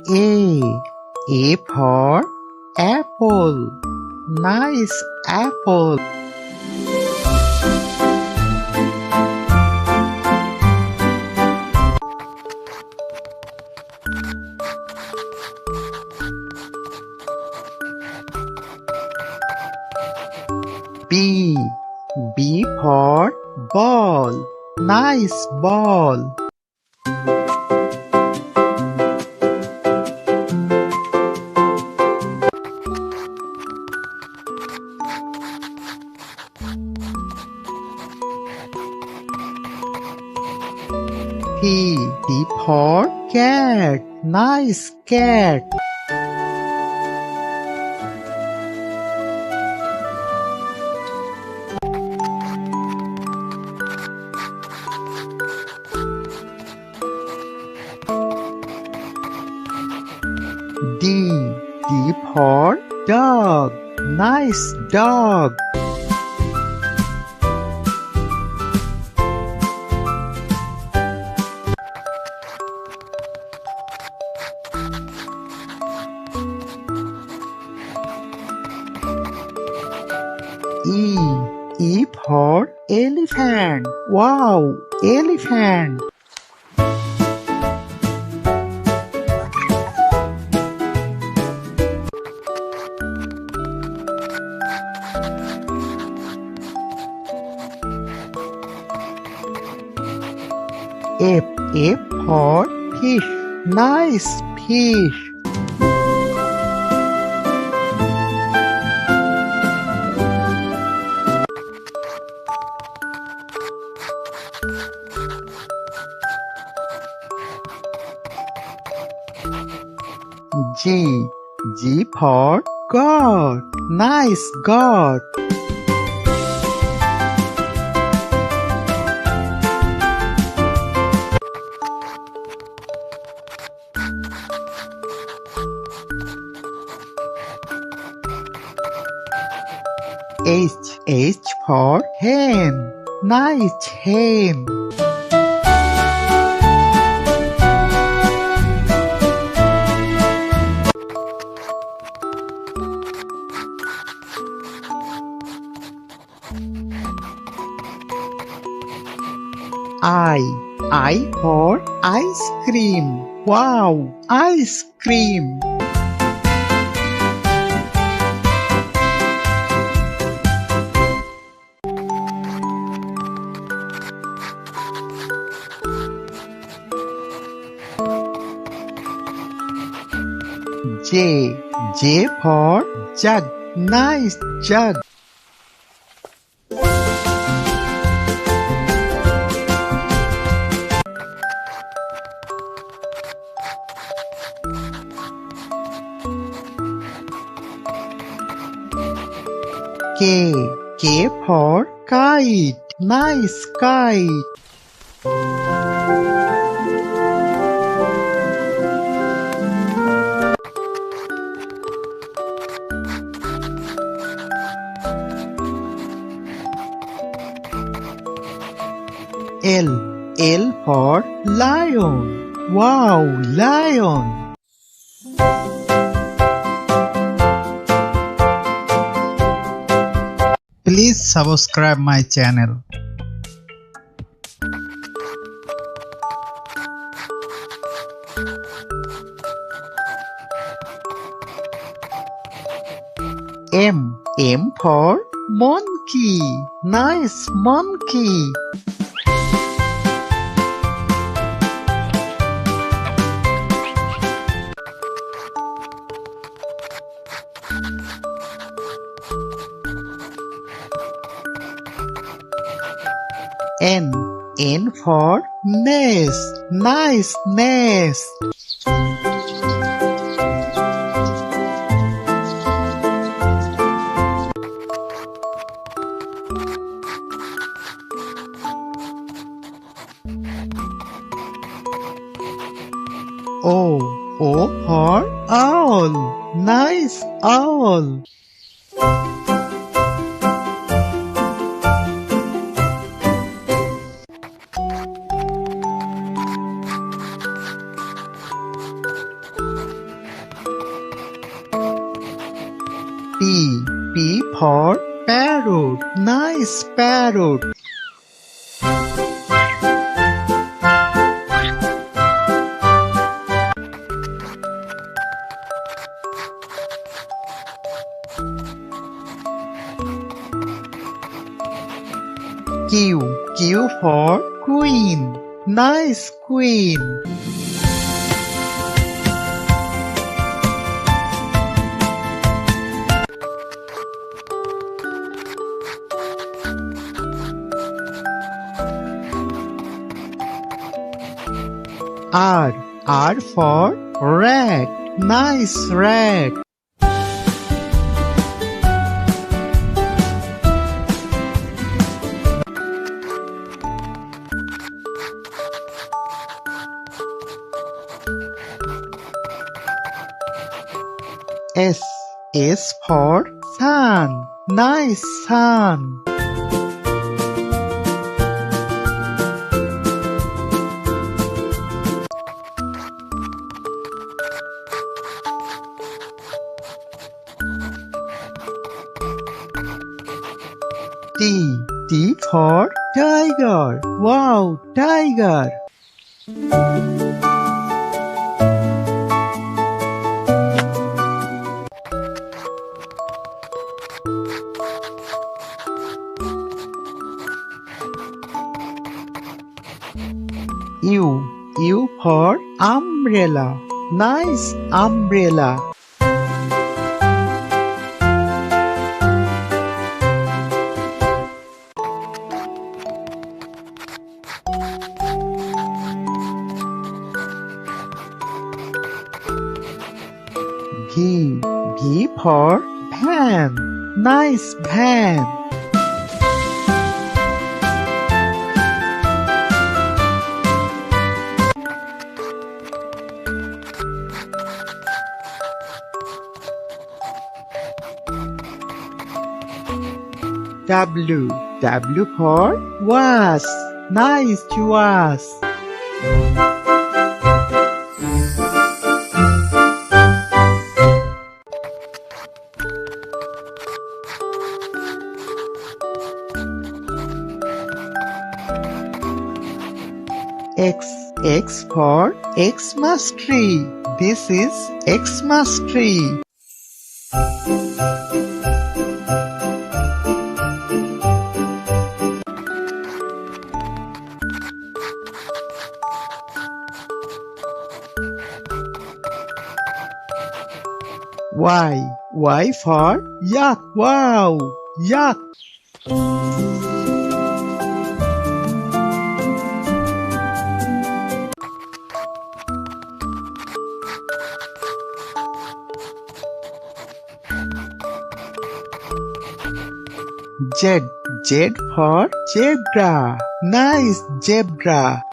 A for apple. Nice apple. B for ball. Nice ball. T for cat. Nice cat. D for dog. Nice dog. E for elephant. Wow, elephant. F for fish. Nice fish. G for God. Nice God. H for hen. Nice hen. I for ice cream. Wow, ice cream. J for jug. Nice jug. K for kite. Nice kite. L for lion. Wow, lion. Please subscribe my channel. M for monkey. Nice monkey. N for nest. Nice nest. O for owl. Nice owl. parrot, nice parrot. Q, Q for queen, nice queen. R, R for rat, nice rat. S, S for sun, nice sun. T, T for tiger, wow, tiger. U, U for umbrella, nice umbrella. V, V for van, nice van. W, W for was, nice was. X, X for Xmas tree. This is Xmas tree. Y, Y for yak, wow, yak. Z, Z for zebra, nice zebra.